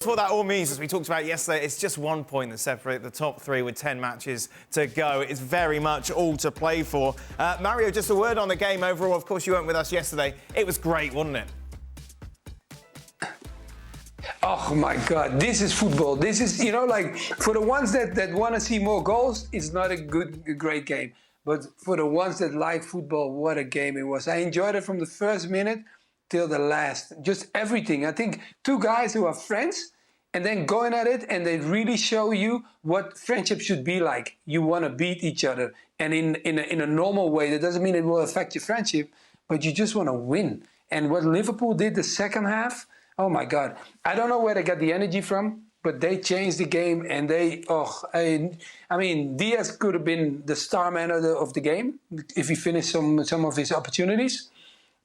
What that all means, as we talked about yesterday, it's just 1 point that separates the top three with 10 matches to go. It's very much all to play for. Mario, just a word on the game overall. Of course, you weren't with us yesterday. It was great, wasn't it? Oh my God, this is football. This is, like for the ones that want to see more goals, it's not a great game. But for the ones that like football, what a game it was. I enjoyed it from the first minute till the last. Just everything. I think two guys who are friends and then going at it, and they really show you what friendship should be like. You want to beat each other. And in a normal way, that doesn't mean it will affect your friendship, but you just want to win. And what Liverpool did the second half, oh my God. I don't know where they got the energy from, but they changed the game, and I mean, Diaz could have been the star man of the game if he finished some of his opportunities.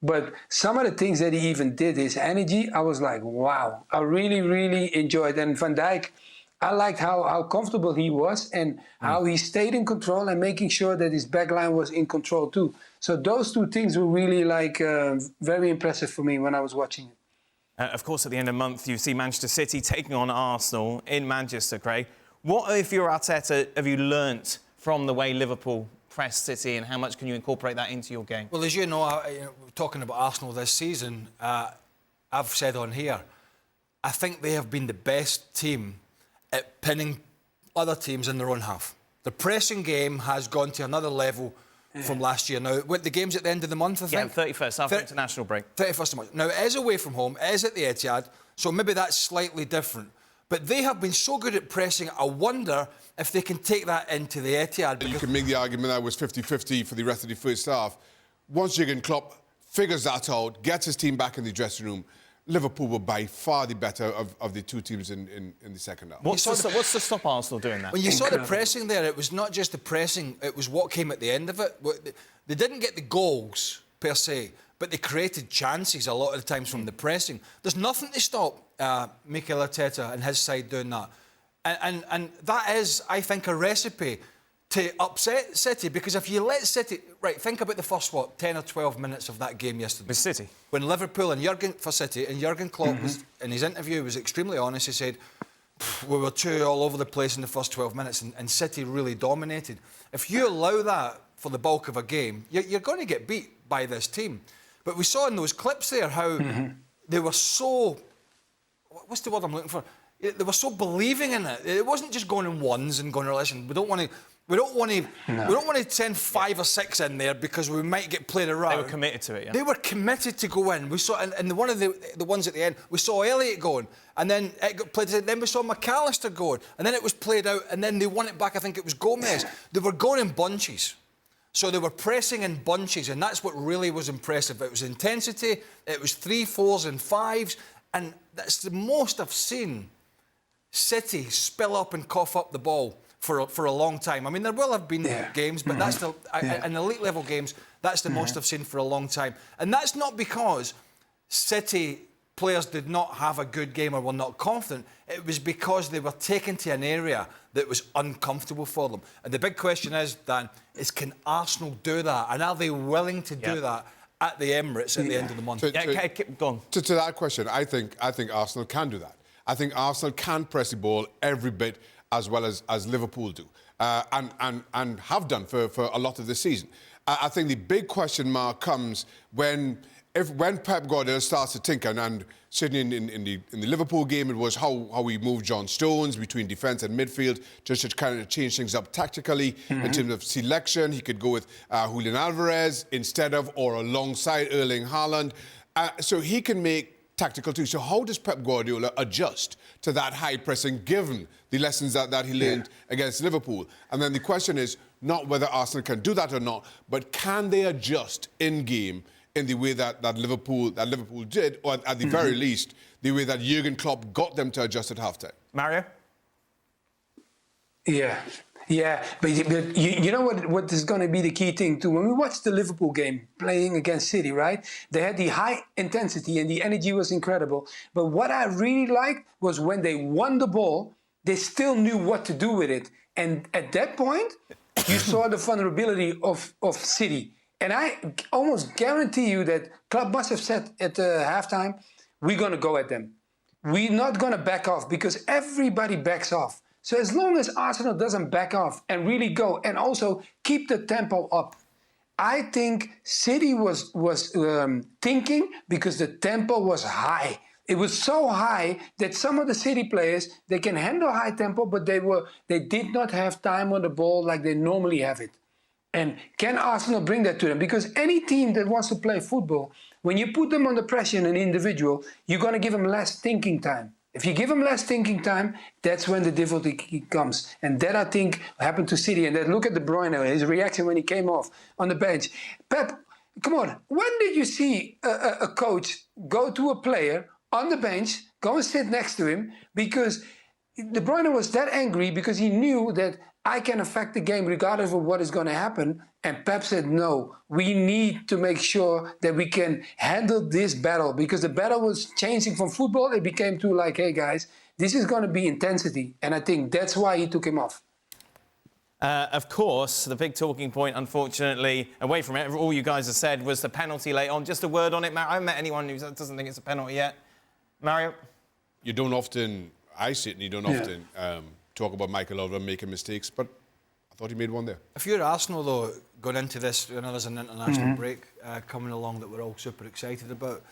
But some of the things that he even did, his energy, I was like, wow. I really, really enjoyed it. And Van Dijk, I liked how comfortable he was and how he stayed in control and making sure that his backline was in control too. So those two things were really very impressive for me when I was watching it. Of course, at the end of the month, you see Manchester City taking on Arsenal in Manchester, Craig. What, if you're Arteta, have you learnt from the way Liverpool pressed City, and how much can you incorporate that into your game? Well, as you know, talking about Arsenal this season, I've said on here, I think they have been the best team at pinning other teams in their own half. The pressing game has gone to another level from last year. Now, the game's at the end of the month, I think? Yeah, 31st, after international break. 31st of March. Now, it is away from home, it is at the Etihad, so maybe that's slightly different. But they have been so good at pressing, I wonder if they can take that into the Etihad. You can make the argument that it was 50-50 for the rest of the first half. Once Jurgen Klopp figures that out, gets his team back in the dressing room, Liverpool were by far the better of the two teams in the second half. What's to stop Arsenal doing that? When you saw the pressing there, it was not just the pressing, it was what came at the end of it. They didn't get the goals, per se, but they created chances a lot of the times from the pressing. There's nothing to stop Mikel Arteta and his side doing that. And that is, I think, a recipe to upset City, because if you let City... Right, think about the first, 10 or 12 minutes of that game yesterday. With City? When Liverpool and Jurgen Klopp, was, in his interview, was extremely honest. He said, we were too all over the place in the first 12 minutes and City really dominated. If you allow that for the bulk of a game, you're going to get beat by this team. But we saw in those clips there how they were so... What's the word I'm looking for? They were so believing in it. It wasn't just going in ones and going, listen, we don't want to send 5 or 6 in there because we might get played around. They were committed to it, yeah. They were committed to go in. We saw, and one of the ones at the end, we saw Elliott going, and then it got played. Then we saw McAllister going, and then it was played out, and then they won it back. I think it was Gomez. They were going in bunches. So they were pressing in bunches, and that's what really was impressive. It was intensity, it was 3, 4s and 5s, and that's the most I've seen City spill up and cough up the ball for a long time. I mean, there will have been games, but that's in elite level games, that's the most I've seen for a long time. And that's not because City players did not have a good game or were not confident. It was because they were taken to an area that was uncomfortable for them. And the big question is, Dan, can Arsenal do that? And are they willing to do that at the Emirates at the end of the month? Go on. To that question, I think Arsenal can do that. I think Arsenal can press the ball every bit as well as Liverpool do, and have done for a lot of the season. I think the big question mark comes when Pep Guardiola starts to tinker, and certainly in the Liverpool game, it was how we moved John Stones between defence and midfield just to kind of change things up tactically in terms of selection. He could go with Julian Alvarez instead of or alongside Erling Haaland, so he can make tactical too. So how does Pep Guardiola adjust to that high pressing, given the lessons that he learned against Liverpool? And then the question is not whether Arsenal can do that or not, but can they adjust in game in the way that Liverpool did, or at the very least, the way that Jurgen Klopp got them to adjust at halftime? Mario? Yeah, but you know what is going to be the key thing too? When we watched the Liverpool game playing against City, right? They had the high intensity and the energy was incredible. But what I really liked was when they won the ball, they still knew what to do with it. And at that point, you saw the vulnerability of City. And I almost guarantee you that Klopp must have said at the halftime, we're going to go at them. we're not going to back off because everybody backs off. So as long as Arsenal doesn't back off and really go and also keep the tempo up, I think City was thinking because the tempo was high. It was so high that some of the City players, they can handle high tempo, but they did not have time on the ball like they normally have it. And can Arsenal bring that to them? Because any team that wants to play football, when you put them under pressure in an individual, you're going to give them less thinking time. If you give them less thinking time, that's when the difficulty comes. And that, I think, happened to City. And then look at De Bruyne, his reaction when he came off on the bench. Pep, come on. When did you see a coach go to a player on the bench, go and sit next to him? Because De Bruyne was that angry because he knew that I can affect the game regardless of what is going to happen. And Pep said, no, we need to make sure that we can handle this battle, because the battle was changing from football. It became to like, hey guys, this is going to be intensity. And I think that's why he took him off. Of course, the big talking point, unfortunately, away from it, all you guys have said, was the penalty late on. Just a word on it, I haven't met anyone who doesn't think it's a penalty yet. Mario? You don't often, I certainly don't often talk about Michael Oliver making mistakes, but I thought he made one there. If you're Arsenal, though, going into this, I know there's an international break coming along that we're all super excited about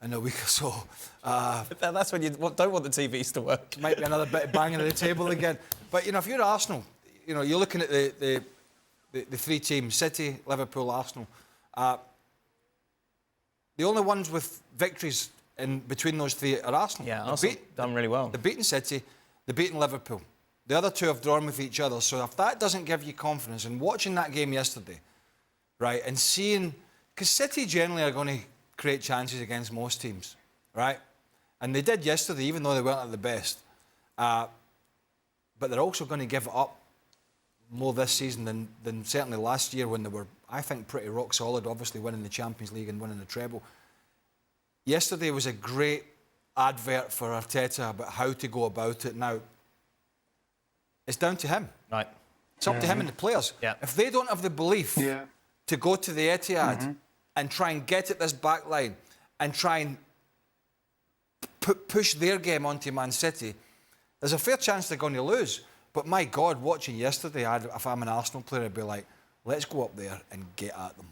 in a week or so. That's when you don't want the TVs to work. Might be another bit of banging at the table again. But, you know, if you're Arsenal, you know, you're looking at the three teams, City, Liverpool, Arsenal. The only ones with victories in between those three are Arsenal. Yeah, Arsenal done really well. They've beaten City, they've beaten Liverpool. The other two have drawn with each other. So if that doesn't give you confidence, and watching that game yesterday, right, and seeing, because City generally are going to create chances against most teams, right? And they did yesterday, even though they weren't at the best. But they're also going to give it up more this season than certainly last year, when they were, I think, pretty rock solid, obviously winning the Champions League and winning the treble. Yesterday was a great advert for Arteta about how to go about it. Now, it's down to him. Right. It's up to him and the players. Yeah. If they don't have the belief to go to the Etihad and try and get at this back line and try and push their game onto Man City, there's a fair chance they're going to lose. But my God, watching yesterday, if I'm an Arsenal player, I'd be like, let's go up there and get at them.